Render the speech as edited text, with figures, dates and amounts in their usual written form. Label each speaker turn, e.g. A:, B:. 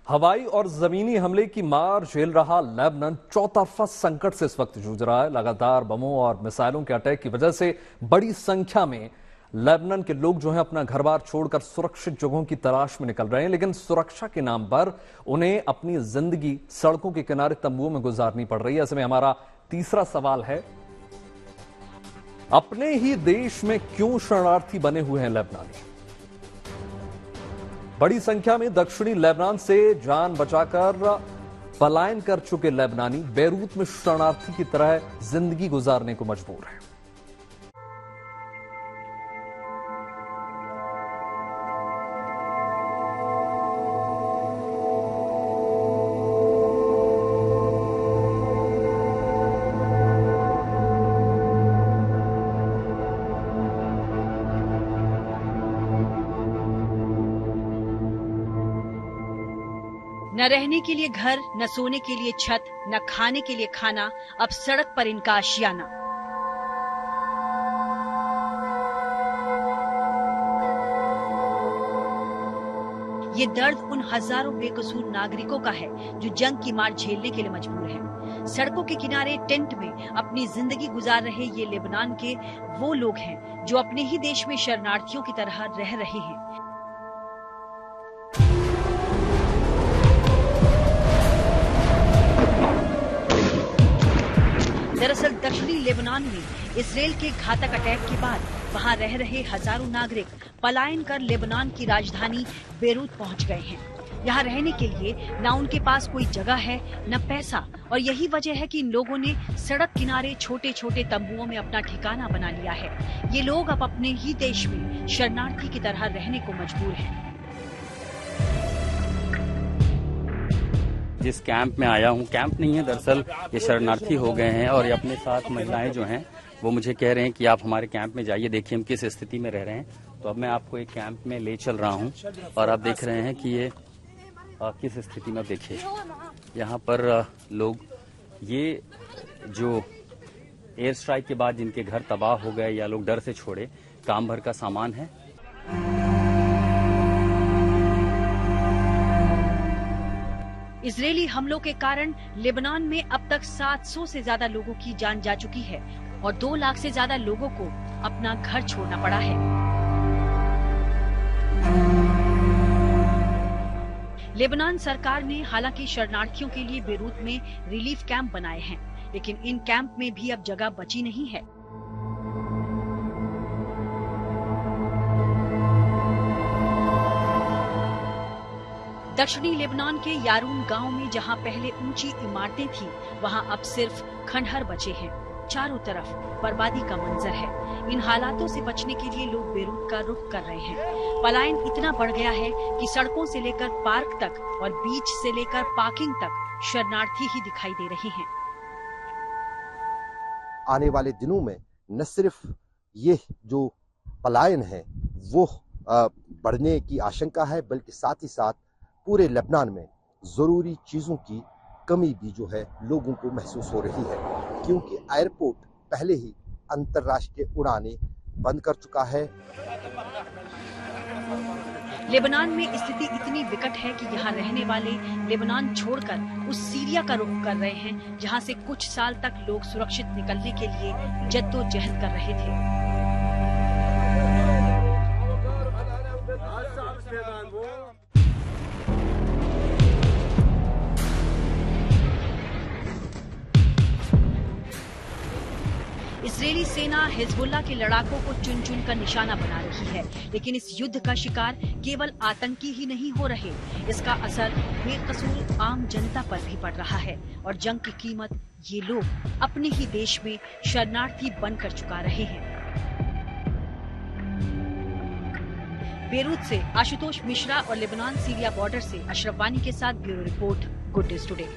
A: हवाई और जमीनी हमले की मार झेल रहा लेबनान चौतरफा संकट से इस वक्त जूझ रहा है। लगातार बमों और मिसाइलों के अटैक की वजह से बड़ी संख्या में लेबनान के लोग जो हैं अपना घर बार छोड़कर सुरक्षित जगहों की तलाश में निकल रहे हैं, लेकिन सुरक्षा के नाम पर उन्हें अपनी जिंदगी सड़कों के किनारे तंबुओं में गुजारनी पड़ रही है। ऐसे में हमारा तीसरा सवाल है, अपने ही देश में क्यों शरणार्थी बने हुए हैं लेबनानी? बड़ी संख्या में दक्षिणी लेबनान से जान बचाकर पलायन कर चुके लेबनानी बेरूत में शरणार्थी की तरह जिंदगी गुजारने को मजबूर हैं।
B: न रहने के लिए घर, न सोने के लिए छत, न खाने के लिए खाना, अब सड़क पर इनका आशियाना। ये दर्द उन हजारों बेकसूर नागरिकों का है जो जंग की मार झेलने के लिए मजबूर हैं। सड़कों के किनारे टेंट में अपनी जिंदगी गुजार रहे ये लेबनान के वो लोग हैं जो अपने ही देश में शरणार्थियों की तरह रह रहे हैं। दरअसल दक्षिणी लेबनान में इसराइल के घातक अटैक के बाद वहां रह रहे हजारों नागरिक पलायन कर लेबनान की राजधानी बेरूत पहुंच गए हैं। यहां रहने के लिए न उनके पास कोई जगह है न पैसा, और यही वजह है कि इन लोगों ने सड़क किनारे छोटे छोटे तंबुओं में अपना ठिकाना बना लिया है। ये लोग अब अपने ही देश में शरणार्थी की तरह रहने को मजबूर हैं।
C: जिस कैंप में आया हूँ, कैंप नहीं है दरअसल, ये शरणार्थी हो गए हैं और ये अपने साथ महिलाएं जो हैं वो मुझे कह रहे हैं कि आप हमारे कैंप में जाइए, देखिए हम किस स्थिति में रह रहे हैं। तो अब मैं आपको एक कैंप में ले चल रहा हूँ और आप देख रहे हैं कि ये किस स्थिति में। देखिए यहाँ पर लोग, ये जो एयर स्ट्राइक के बाद जिनके घर तबाह हो गए या लोग डर से छोड़े, काम भर का सामान है।
B: इजरायली हमलों के कारण लेबनान में अब तक 700 से ज्यादा लोगों की जान जा चुकी है और 2 लाख से ज्यादा लोगों को अपना घर छोड़ना पड़ा है। लेबनान सरकार ने हालांकि शरणार्थियों के लिए बेरूत में रिलीफ कैंप बनाए हैं, लेकिन इन कैंप में भी अब जगह बची नहीं है। दक्षिणी लेबनान के यारून गांव में जहां पहले ऊंची इमारतें थीं, वहां अब सिर्फ खंडहर बचे हैं। चारों तरफ बर्बादी का मंजर है। इन हालातों से बचने के लिए लोग बेरूत का रुख कर रहे हैं। पलायन इतना बढ़ गया है कि सड़कों से लेकर पार्क तक और बीच से लेकर पार्किंग तक शरणार्थी ही दिखाई दे रहे हैं।
D: आने वाले दिनों में न सिर्फ ये जो पलायन है वो बढ़ने की आशंका है, बल्कि साथ ही साथ पूरे लेबनान में जरूरी चीजों की कमी भी जो है लोगों को महसूस हो रही है, क्योंकि एयरपोर्ट पहले ही अंतर्राष्ट्रीय उड़ानें बंद कर चुका है।
B: लेबनान में स्थिति इतनी विकट है कि यहाँ रहने वाले लेबनान छोड़कर उस सीरिया का रुख कर रहे हैं, जहाँ से कुछ साल तक लोग सुरक्षित निकलने के लिए जद्दोजहद कर रहे थे। इजरायली सेना हिजबुल्लाह के लड़ाकों को चुन चुन कर निशाना बना रही है, लेकिन इस युद्ध का शिकार केवल आतंकी ही नहीं हो रहे, इसका असर बेकसूर आम जनता पर भी पड़ रहा है और जंग की कीमत ये लोग अपने ही देश में शरणार्थी बनकर चुका रहे हैं। बेरूत से आशुतोष मिश्रा और लेबनान सीरिया बॉर्डर से अशरफ वानी के साथ bureau report, good news today.